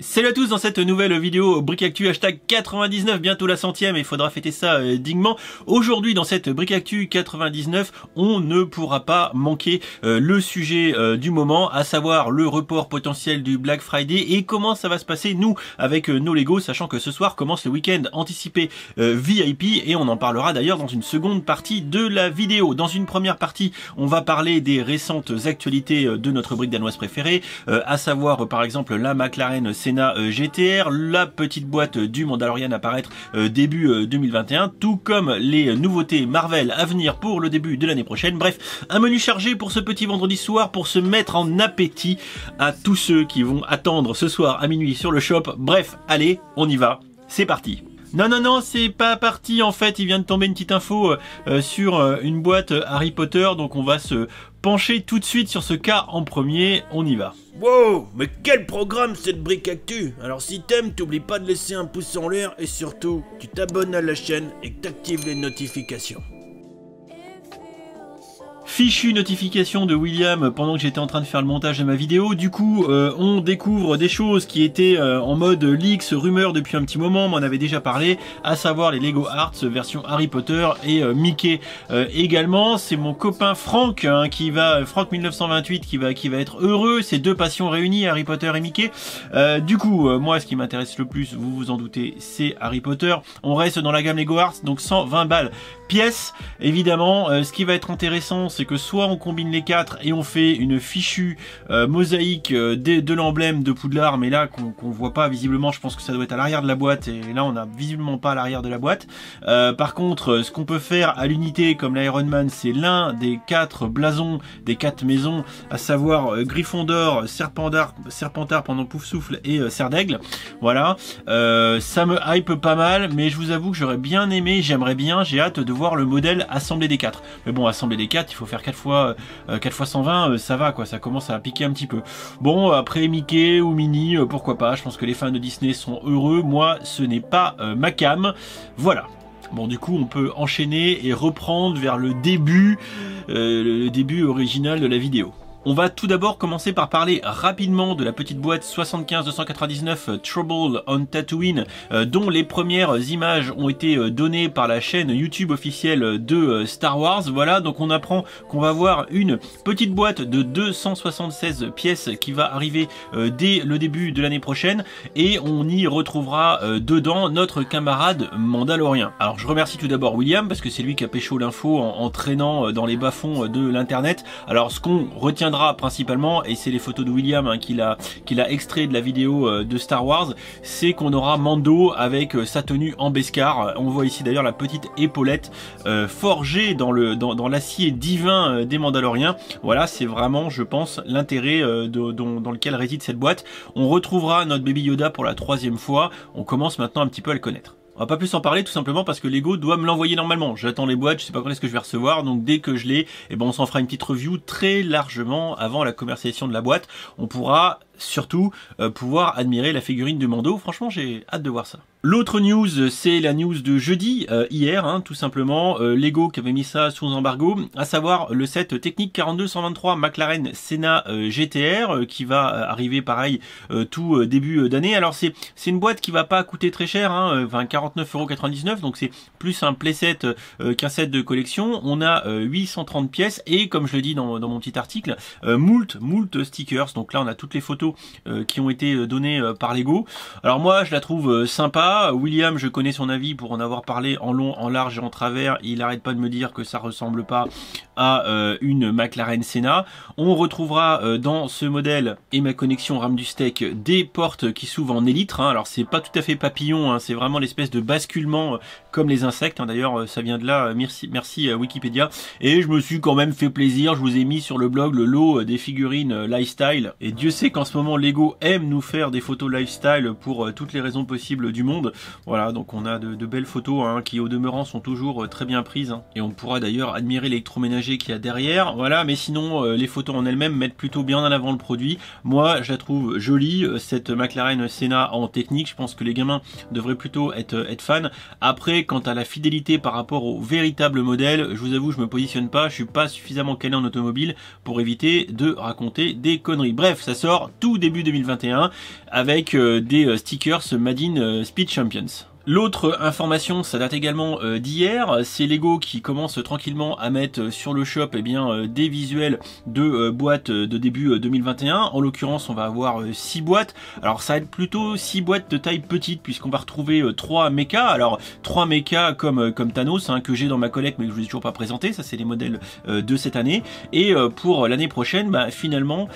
Salut à tous dans cette nouvelle vidéo Brick Actu hashtag 99, bientôt la 100e et il faudra fêter ça dignement. Aujourd'hui dans cette Brick Actu 99, on ne pourra pas manquer le sujet du moment, à savoir le report potentiel du Black Friday et comment ça va se passer nous avec nos Lego, sachant que ce soir commence le week-end anticipé VIP et on en parlera d'ailleurs dans une seconde partie de la vidéo. Dans une première partie, on va parler des récentes actualités de notre brique danoise préférée, à savoir par exemple la McLaren Senna GTR, la petite boîte du Mandalorian apparaître début 2021, tout comme les nouveautés Marvel à venir pour le début de l'année prochaine. Bref, un menu chargé pour ce petit vendredi soir pour se mettre en appétit à tous ceux qui vont attendre ce soir à minuit sur le shop. Bref, allez, on y va, c'est parti. Non, c'est pas parti en fait, il vient de tomber une petite info sur une boîte Harry Potter, donc on va se pencher tout de suite sur ce cas en premier, on y va. Wow, mais quel programme cette Brick Actu! Alors si t'aimes, t'oublies pas de laisser un pouce en l'air et surtout, tu t'abonnes à la chaîne et que t'actives les notifications. Fichue notification de William pendant que j'étais en train de faire le montage de ma vidéo. Du coup, on découvre des choses qui étaient en mode leaks, rumeurs depuis un petit moment, mais on avait déjà parlé, à savoir les Lego Arts version Harry Potter et Mickey également. C'est mon copain Franck, hein, Franck 1928 qui va être heureux. Ces deux passions réunies, Harry Potter et Mickey. Du coup, moi, ce qui m'intéresse le plus, vous vous en doutez, c'est Harry Potter. On reste dans la gamme Lego Arts, donc 120 balles pièce. Évidemment, ce qui va être intéressant, c'est que soit on combine les quatre et on fait une fichue mosaïque de l'emblème de Poudlard, mais là qu'on voit pas visiblement, je pense que ça doit être à l'arrière de la boîte et là on a visiblement pas à l'arrière de la boîte. Par contre, ce qu'on peut faire à l'unité comme l'Iron Man, c'est l'un des quatre blasons des quatre maisons, à savoir Gryffondor, Serpentard pendant Poufsouffle et Serre d'Aigle. Voilà, ça me hype pas mal, mais je vous avoue que j'aurais bien aimé, j'ai hâte de voir le modèle assemblé des 4. Mais bon, assembler des 4, il faut faire 4 fois 120, ça va quoi, ça commence à piquer un petit peu. Bon, après Mickey ou Minnie, pourquoi pas, je pense que les fans de Disney sont heureux, moi ce n'est pas ma cam. Voilà. Bon, du coup on peut enchaîner et reprendre vers le début original de la vidéo. On va tout d'abord commencer par parler rapidement de la petite boîte 75299 Trouble on Tatooine, dont les premières images ont été données par la chaîne YouTube officielle de Star Wars. Voilà, donc on apprend qu'on va avoir une petite boîte de 276 pièces qui va arriver dès le début de l'année prochaine et on y retrouvera dedans notre camarade Mandalorien. Alors je remercie tout d'abord William parce que c'est lui qui a pécho l'info en traînant dans les bas-fonds de l'internet. Alors ce qu'on retiendra principalement, et c'est les photos de William hein, qu'il a extrait de la vidéo de Star Wars, c'est qu'on aura Mando avec sa tenue en Beskar. On voit ici d'ailleurs la petite épaulette forgée dans l'acier divin des Mandaloriens. Voilà, c'est vraiment, je pense, l'intérêt dans lequel réside cette boîte. On retrouvera notre Baby Yoda pour la 3e fois. On commence maintenant un petit peu à le connaître. On va pas plus en parler tout simplement parce que Lego doit me l'envoyer normalement. J'attends les boîtes, je sais pas quand est-ce que je vais recevoir, donc dès que je l'ai, eh ben on s'en fera une petite review très largement avant la commercialisation de la boîte. On pourra surtout pouvoir admirer la figurine de Mando. Franchement, j'ai hâte de voir ça. L'autre news, c'est la news de jeudi, hier, hein, tout simplement, Lego qui avait mis ça sous embargo, à savoir le set technique 42123 McLaren Senna GTR, qui va arriver pareil tout début d'année. Alors c'est une boîte qui va pas coûter très cher, hein, 49,99 €, donc c'est plus un playset qu'un set de collection. On a 830 pièces et comme je le dis dans mon petit article, moult stickers. Donc là on a toutes les photos qui ont été données par Lego. Alors moi je la trouve sympa. William, je connais son avis pour en avoir parlé en long, en large et en travers. Il arrête pas de me dire que ça ressemble pas à une McLaren Senna. On retrouvera dans ce modèle et ma connexion rame du steak des portes qui s'ouvrent en élytre. Hein. Alors c'est pas tout à fait papillon, hein. C'est vraiment l'espèce de basculement comme les insectes. Hein. D'ailleurs ça vient de là. Merci Wikipédia. Et je me suis quand même fait plaisir. Je vous ai mis sur le blog le lot des figurines lifestyle. Et Dieu sait qu'en ce moment Lego aime nous faire des photos lifestyle pour toutes les raisons possibles du monde. Voilà, donc on a de belles photos hein, qui au demeurant sont toujours très bien prises hein. Et on pourra d'ailleurs admirer l'électroménager qu'il y a derrière. Voilà, mais sinon les photos en elles-mêmes mettent plutôt bien en avant le produit. Moi je la trouve jolie cette McLaren Senna en technique. Je pense que les gamins devraient plutôt être fans. Après, quant à la fidélité par rapport au véritable modèle, je vous avoue je me positionne pas, je suis pas suffisamment calé en automobile pour éviter de raconter des conneries. Bref, ça sort tout tout début 2021 avec des stickers Made in Speed Champions. L'autre information, ça date également d'hier, c'est Lego qui commence tranquillement à mettre sur le shop des visuels de boîtes de début 2021. En l'occurrence, on va avoir 6 boîtes. Alors ça va être plutôt 6 boîtes de taille petite puisqu'on va retrouver 3 mechas. Alors 3 mechas comme Thanos que j'ai dans ma collecte mais que je vous ai toujours pas présenté. Ça c'est les modèles de cette année. Et pour l'année prochaine, finalement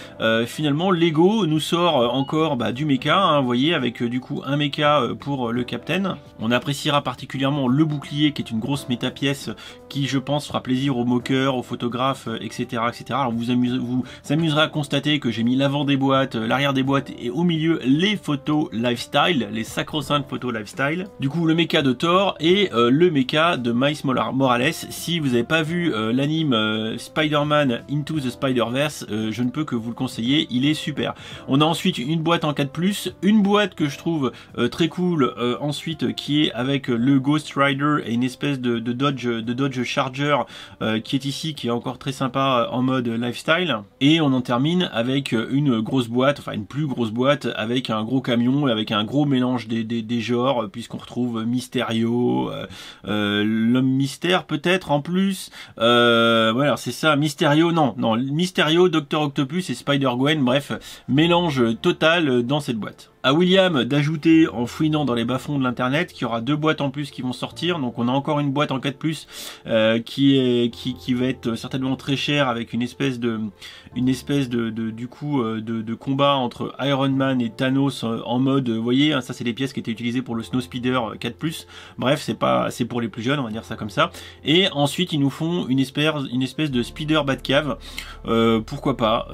Lego nous sort encore du mecha. Vous voyez, avec du coup un mecha pour le Captain. On appréciera particulièrement le bouclier qui est une grosse méta-pièce qui je pense fera plaisir aux moqueurs, aux photographes, etc. etc. Alors vous amuserez à constater que j'ai mis l'avant des boîtes, l'arrière des boîtes et au milieu les photos lifestyle, les sacro-saintes photos lifestyle. Du coup le mecha de Thor et le mecha de Miles Morales. Si vous n'avez pas vu l'anime Spider-Man Into the Spider-Verse, je ne peux que vous le conseiller, il est super. On a ensuite une boîte en 4+, une boîte que je trouve très cool ensuite qui est avec le Ghost Rider et une espèce de Dodge Charger qui est ici, qui est encore très sympa en mode lifestyle. Et on en termine avec une grosse boîte, enfin une plus grosse boîte avec un gros camion et avec un gros mélange des genres, puisqu'on retrouve Mysterio, l'homme mystère peut-être en plus. Voilà, c'est ça, Mysterio, non, Mysterio, Dr Octopus et Spider-Gwen, bref, mélange total dans cette boîte. À William d'ajouter en fouinant dans les bas-fonds de l'internet qu'il y aura 2 boîtes en plus qui vont sortir. Donc on a encore une boîte en 4+, qui va être certainement très chère, avec une espèce de combat entre Iron Man et Thanos en mode, vous voyez, ça c'est les pièces qui étaient utilisées pour le Snow Speeder 4+. Bref, c'est pour les plus jeunes, on va dire ça comme ça. Et ensuite ils nous font une espèce de Speeder Batcave. Pourquoi pas,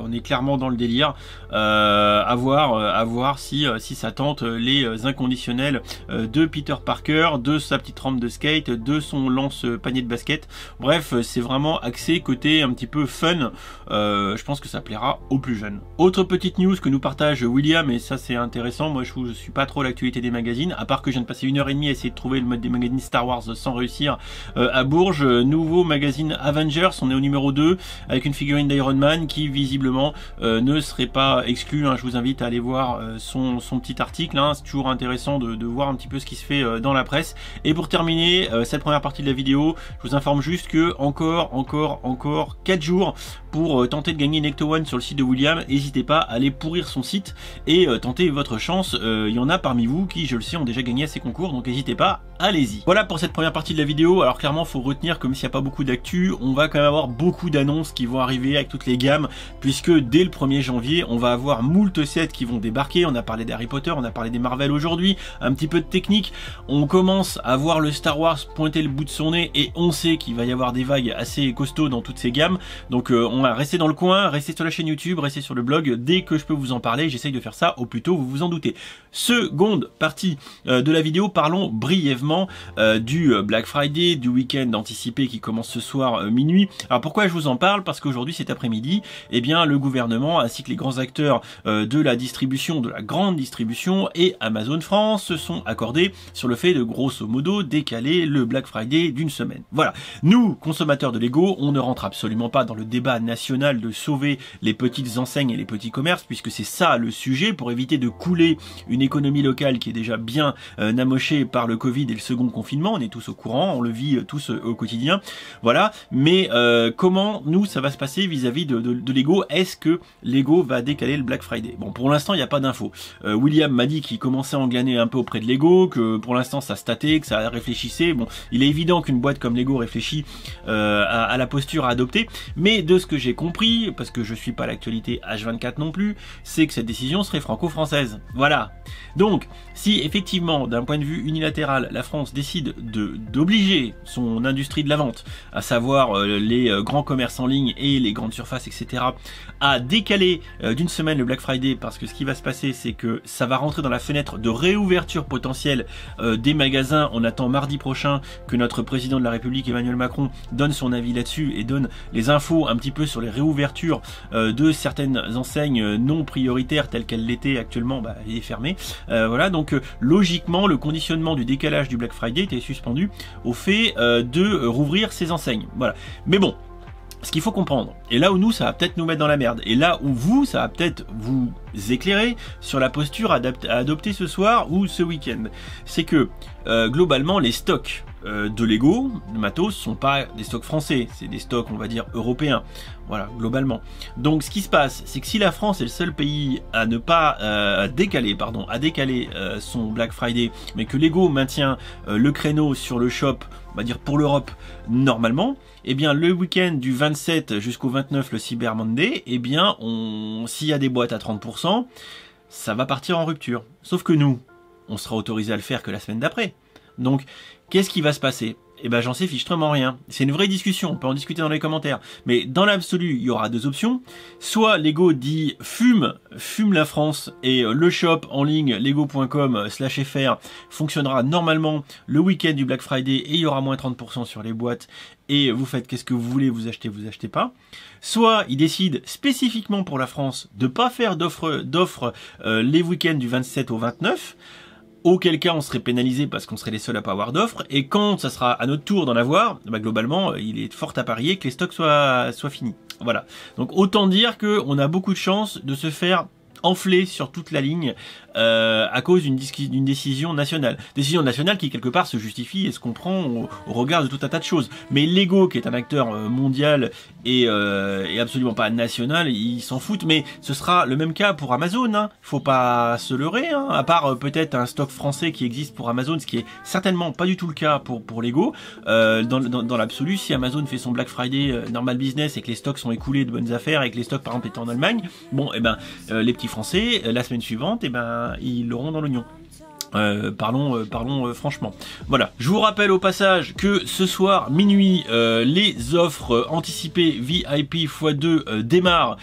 on est clairement dans le délire. À voir si ça tente les inconditionnels de Peter Parker, de sa petite rampe de skate, de son lance panier de basket. Bref, c'est vraiment axé côté un petit peu fun. Je pense que ça plaira aux plus jeunes. Autre petite news que nous partage William, et ça c'est intéressant, moi je suis pas trop l'actualité des magazines, à part que je viens de passer 1h30 à essayer de trouver le mode des magazines Star Wars sans réussir à Bourges. Nouveau magazine Avengers, on est au numéro 2 avec une figurine d'Iron Man qui visiblement ne serait pas exclue. Je vous invite à aller voir son petit article, c'est toujours intéressant de voir un petit peu ce qui se fait dans la presse. Et pour terminer cette première partie de la vidéo, je vous informe juste que encore 4 jours pour tenter de gagner une Ecto One sur le site de William. N'hésitez pas à aller pourrir son site et tenter votre chance. Il y en a parmi vous qui, je le sais, ont déjà gagné à ces concours, donc n'hésitez pas, allez-y. Voilà pour cette première partie de la vidéo. Alors clairement, faut retenir, comme s'il n'y a pas beaucoup d'actu, on va quand même avoir beaucoup d'annonces qui vont arriver avec toutes les gammes, puisque dès le 1er janvier, on va avoir moult sets qui vont débarquer. On a parlé d'Harry Potter, on a parlé des Marvel aujourd'hui, un petit peu de technique. On commence à voir le Star Wars pointer le bout de son nez et on sait qu'il va y avoir des vagues assez costauds dans toutes ces gammes. Donc on va rester dans le coin, rester sur la chaîne YouTube, rester sur le blog. Dès que je peux vous en parler, j'essaye de faire ça au plus tôt, vous vous en doutez. Seconde partie de la vidéo, parlons brièvement du Black Friday, du week-end anticipé qui commence ce soir minuit. Alors pourquoi je vous en parle? Parce qu'aujourd'hui, cet après-midi, le gouvernement ainsi que les grands acteurs de la distribution, de la grande distribution et Amazon France se sont accordés sur le fait de grosso modo décaler le Black Friday d'une semaine. Voilà. Nous, consommateurs de Lego, on ne rentre absolument pas dans le débat national de sauver les petites enseignes et les petits commerces, puisque c'est ça le sujet, pour éviter de couler une économie locale qui est déjà bien amochée par le Covid et le second confinement. On est tous au courant, on le vit tous au quotidien. Voilà. Mais comment nous ça va se passer vis-à-vis de Lego? Est-ce que Lego va décaler le Black Friday? Bon, pour l'instant, il n'y a pas d'infos. William m'a dit qu'il commençait à en glaner un peu auprès de Lego, que pour l'instant ça se tâtait, que ça réfléchissait. Bon, il est évident qu'une boîte comme Lego réfléchit à la posture à adopter, mais de ce que j'ai compris, parce que je suis pas l'actualité H24 non plus, c'est que cette décision serait franco-française. Voilà. Donc, si effectivement, d'un point de vue unilatéral, la France décide d'obliger son industrie de la vente, à savoir les grands commerces en ligne et les grandes surfaces, etc., à décaler d'une semaine le Black Friday, parce que ce qui va se passer, c'est que ça va rentrer dans la fenêtre de réouverture potentielle des magasins. On attend mardi prochain que notre président de la République, Emmanuel Macron, donne son avis là-dessus et donne les infos un petit peu sur les réouvertures de certaines enseignes non prioritaires telles qu'elles l'étaient actuellement. Il est fermé. Voilà, donc logiquement, le conditionnement du décalage du Black Friday était suspendu au fait de rouvrir ces enseignes. Voilà. Mais bon, ce qu'il faut comprendre, et là où nous ça va peut-être nous mettre dans la merde, et là où vous ça va peut-être vous éclairer sur la posture à adopter ce soir ou ce week-end, c'est que globalement les stocks de Lego, de matos, sont pas des stocks français, c'est des stocks on va dire européens, voilà, globalement. Donc ce qui se passe, c'est que si la France est le seul pays à ne pas à décaler son Black Friday, mais que Lego maintient le créneau sur le shop, on va dire pour l'Europe normalement, eh bien le week-end du 27 jusqu'au 29, le Cyber Monday, eh bien s'il y a des boîtes à 30%, ça va partir en rupture. Sauf que nous, on sera autorisé à le faire que la semaine d'après. Donc, qu'est-ce qui va se passer? Eh ben, j'en sais fichtrement rien. C'est une vraie discussion, on peut en discuter dans les commentaires. Mais dans l'absolu, il y aura deux options. Soit Lego dit fume la France et le shop en ligne lego.com/fr fonctionnera normalement le week-end du Black Friday et il y aura moins 30% sur les boîtes et vous faites qu'est-ce que vous voulez, vous achetez pas. Soit il décide spécifiquement pour la France de pas faire d'offres les week-ends du 27 au 29. Auquel cas on serait pénalisé parce qu'on serait les seuls à pas avoir d'offres, et quand ça sera à notre tour d'en avoir, bah globalement il est fort à parier que les stocks soient finis. Voilà. Donc autant dire que on a beaucoup de chances de se faire enfler sur toute la ligne à cause d'une décision nationale. Décision nationale qui quelque part se justifie et se comprend au regard de tout un tas de choses. Mais Lego, qui est un acteur mondial et absolument pas national, ils s'en foutent. Mais ce sera le même cas pour Amazon. Hein. Faut pas se leurrer. Hein. À part peut-être un stock français qui existe pour Amazon, ce qui est certainement pas du tout le cas pour Lego. Dans l'absolu, si Amazon fait son Black Friday normal business et que les stocks sont écoulés de bonnes affaires et que les stocks par exemple étaient en Allemagne, bon, et ben les petits Français la semaine suivante, et ben ils l'auront dans l'oignon. Parlons franchement. Voilà. Je vous rappelle au passage que ce soir minuit les offres anticipées VIP x2 démarrent.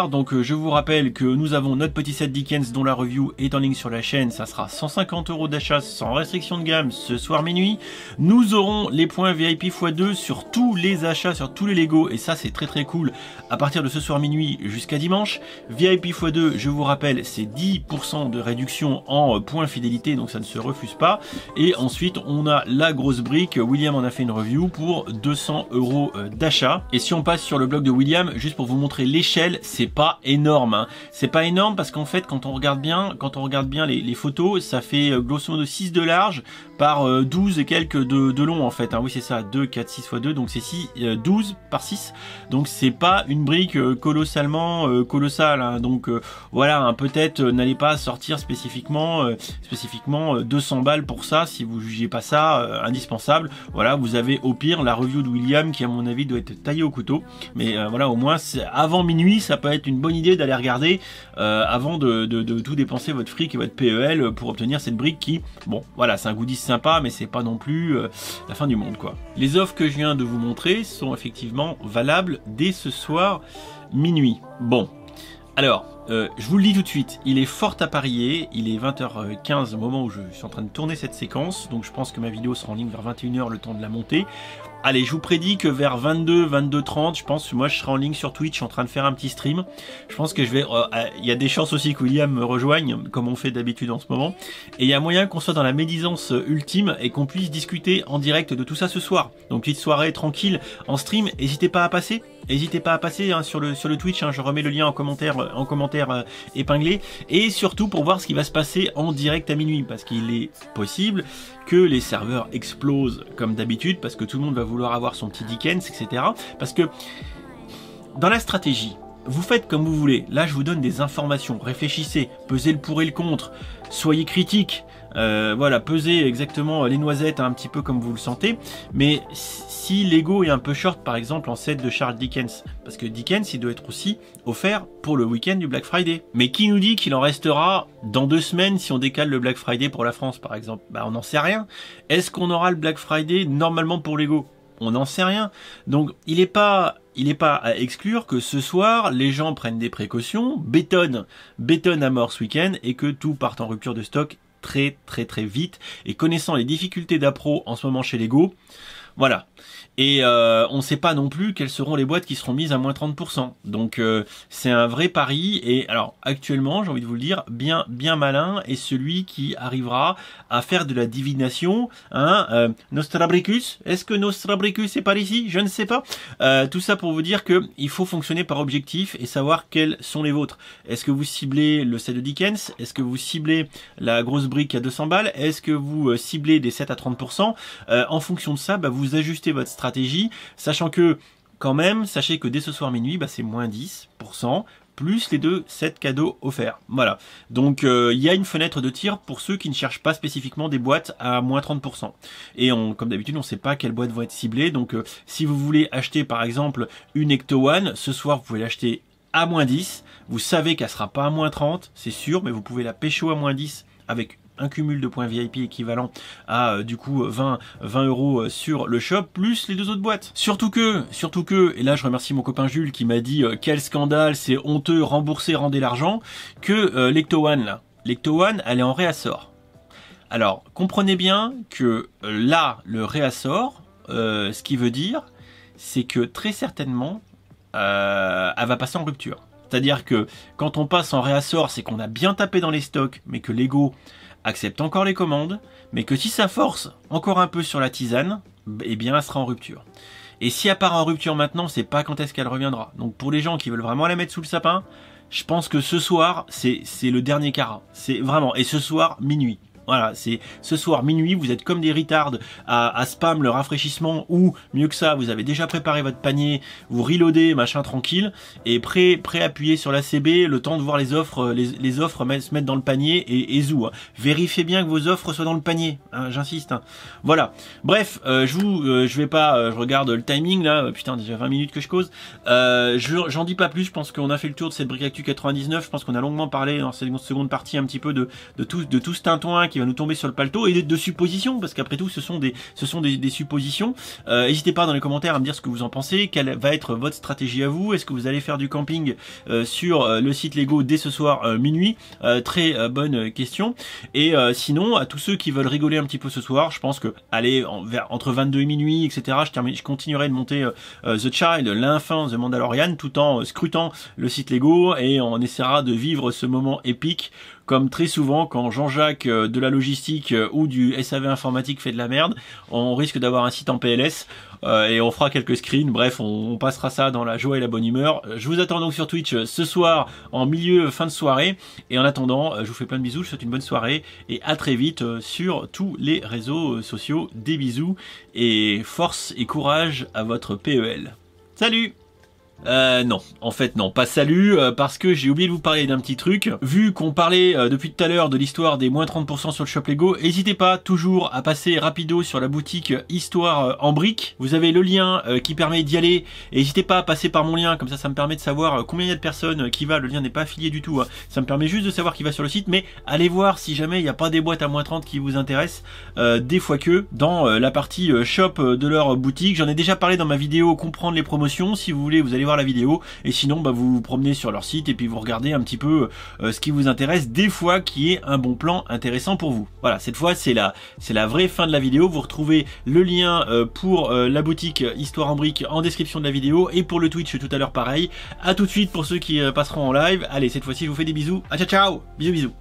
Donc je vous rappelle que nous avons notre petit set Dickens dont la review est en ligne sur la chaîne. Ça sera 150 € d'achat sans restriction de gamme ce soir minuit. Nous aurons les points VIP x2 sur tous les achats, sur tous les Lego, et ça c'est très très cool à partir de ce soir minuit jusqu'à dimanche. VIP x2, je vous rappelle, c'est 10% de réduction en points fidélité, donc ça ne se refuse pas. Et ensuite on a la grosse brique, William en a fait une review pour 200 € d'achat. Et si on passe sur le blog de William, juste pour vous montrer l'échelle, c'est pas énorme, hein. C'est pas énorme parce qu'en fait quand on regarde bien les photos, ça fait grosso modo 6 de large par 12 et quelques de long en fait, hein. Oui c'est ça, 2, 4, 6 x 2, donc c'est 12 par 6, donc c'est pas une brique colossalement colossale, hein. Donc voilà, hein, peut-être n'allez pas sortir spécifiquement 200 balles pour ça si vous jugez pas ça indispensable. Voilà, vous avez au pire la review de William qui à mon avis doit être taillée au couteau, mais voilà, au moins avant minuit ça peut être une bonne idée d'aller regarder avant de tout dépenser votre fric et votre PEL pour obtenir cette brique qui, bon voilà, c'est un goodies sympa mais c'est pas non plus la fin du monde quoi. Les offres que je viens de vous montrer sont effectivement valables dès ce soir minuit. Bon, alors je vous le dis tout de suite, il est fort à parier, il est 20h15 au moment où je suis en train de tourner cette séquence, donc je pense que ma vidéo sera en ligne vers 21h le temps de la monter. Allez, je vous prédis que vers 22h30, je pense que moi je serai en ligne sur Twitch en train de faire un petit stream. Je pense que je vais... il y a des chances aussi que William me rejoigne, comme on fait d'habitude en ce moment. Et il y a moyen qu'on soit dans la médisance ultime et qu'on puisse discuter en direct de tout ça ce soir. Donc petite soirée tranquille en stream, n'hésitez pas à passer. N'hésitez pas à passer hein, sur le Twitch, hein, je remets le lien en commentaire épinglé. Et surtout pour voir ce qui va se passer en direct à minuit, parce qu'il est possible que les serveurs explosent comme d'habitude, parce que tout le monde va vouloir avoir son petit Dickens, etc. Parce que dans la stratégie, vous faites comme vous voulez. Là, je vous donne des informations. Réfléchissez, pesez le pour et le contre. Soyez critiques. Voilà, pesez exactement les noisettes un petit peu comme vous le sentez. Mais si Lego est un peu short, par exemple, en set de Charles Dickens, parce que Dickens, il doit être aussi offert pour le week-end du Black Friday. Mais qui nous dit qu'il en restera dans 2 semaines si on décale le Black Friday pour la France, par exemple? Bah, on n'en sait rien. Est-ce qu'on aura le Black Friday normalement pour Lego? On n'en sait rien. Donc, il n'est pas à exclure que ce soir, les gens prennent des précautions, bétonnent à mort ce week-end et que tout parte en rupture de stock très vite. Et connaissant les difficultés d'appro en ce moment chez Lego, Voilà. Et on ne sait pas non plus quelles seront les boîtes qui seront mises à moins 30%. Donc c'est un vrai pari. Et alors actuellement, j'ai envie de vous le dire, bien malin est celui qui arrivera à faire de la divination. Hein, Nostrabricus, est-ce que Nostrabricus est par ici? Je ne sais pas. Tout ça pour vous dire que il faut fonctionner par objectif et savoir quels sont les vôtres. Est-ce que vous ciblez le set de Dickens? Est-ce que vous ciblez la grosse brique à 200 balles? Est-ce que vous ciblez des sets à 30%? En fonction de ça, vous ajustez votre stratégie, sachant que quand même, sachez que dès ce soir minuit, c'est moins 10%, plus les 2 sets cadeaux offerts. Voilà. Donc il y a une fenêtre de tir pour ceux qui ne cherchent pas spécifiquement des boîtes à moins 30%. Et comme d'habitude, on ne sait pas quelles boîtes vont être ciblées. Donc si vous voulez acheter par exemple une Ecto One, ce soir vous pouvez l'acheter à moins 10. Vous savez qu'elle sera pas à moins 30, c'est sûr, mais vous pouvez la pécho à moins 10 avec un cumul de points VIP équivalent à du coup 20 € sur le shop, plus les 2 autres boîtes. Surtout que, et là je remercie mon copain Jules qui m'a dit quel scandale, c'est honteux, remboursez, rendez l'argent, que l'Ecto One là, l'Ecto One elle est en réassort. Alors comprenez bien que là le réassort, ce qui veut dire c'est que très certainement elle va passer en rupture. C'est-à-dire que quand on passe en réassort, c'est qu'on a bien tapé dans les stocks, mais que Lego accepte encore les commandes, mais que si ça force encore un peu sur la tisane, eh bien elle sera en rupture. Et si elle part en rupture maintenant, c'est pas quand est-ce qu'elle reviendra. Donc pour les gens qui veulent vraiment la mettre sous le sapin, je pense que ce soir, c'est le dernier carat. C'est vraiment, et ce soir, minuit. Voilà, c'est ce soir minuit, vous êtes comme des retards à spam le rafraîchissement, ou mieux que ça, vous avez déjà préparé votre panier, vous reloadez, machin tranquille, et prêt à appuyer sur la CB, le temps de voir les offres, les offres se mettre dans le panier et zou. Hein. Vérifiez bien que vos offres soient dans le panier, hein, j'insiste. Hein. Voilà. Bref, je vais pas, je regarde le timing là, putain déjà 20 minutes que je cause. J'en dis pas plus, je pense qu'on a fait le tour de cette Brick Actu 99, je pense qu'on a longuement parlé dans cette seconde partie un petit peu de tout ce tintouin qui va nous tomber sur le paletot et de suppositions, parce qu'après tout ce sont des suppositions. N'hésitez pas dans les commentaires à me dire ce que vous en pensez, quelle va être votre stratégie à vous, est-ce que vous allez faire du camping sur le site Lego dès ce soir minuit, très bonne question. Et sinon à tous ceux qui veulent rigoler un petit peu ce soir, je pense que allez entre 22 et minuit etc, je continuerai de monter The Child, l'Infant, The Mandalorian, tout en scrutant le site Lego, et on essaiera de vivre ce moment épique comme très souvent quand Jean-Jacques de la logistique ou du SAV informatique fait de la merde, on risque d'avoir un site en PLS et on fera quelques screens, bref on passera ça dans la joie et la bonne humeur. Je vous attends donc sur Twitch ce soir en fin de soirée, et en attendant je vous fais plein de bisous, je vous souhaite une bonne soirée et à très vite sur tous les réseaux sociaux. Des bisous et force et courage à votre PEL. Salut! Non, en fait non, pas salut, parce que j'ai oublié de vous parler d'un petit truc. Vu qu'on parlait depuis tout à l'heure de l'histoire des moins 30% sur le shop Lego, n'hésitez pas toujours à passer rapido sur la boutique Histoire en briques. Vous avez le lien qui permet d'y aller, et n'hésitez pas à passer par mon lien, comme ça me permet de savoir combien il y a de personnes qui va. Le lien n'est pas affilié du tout, hein. Ça me permet juste de savoir qui va sur le site, mais allez voir si jamais il n'y a pas des boîtes à moins 30 qui vous intéressent, des fois que dans la partie shop de leur boutique. J'en ai déjà parlé dans ma vidéo comprendre les promotions, si vous voulez vous allez voir la vidéo, et sinon vous vous promenez sur leur site et puis vous regardez un petit peu ce qui vous intéresse, des fois qui est un bon plan intéressant pour vous. Voilà, cette fois c'est la vraie fin de la vidéo. Vous retrouvez le lien pour la boutique Histoire en briques en description de la vidéo, et pour le Twitch tout à l'heure pareil. À tout de suite pour ceux qui passeront en live. Allez, cette fois-ci je vous fais des bisous, ciao ciao, bisous.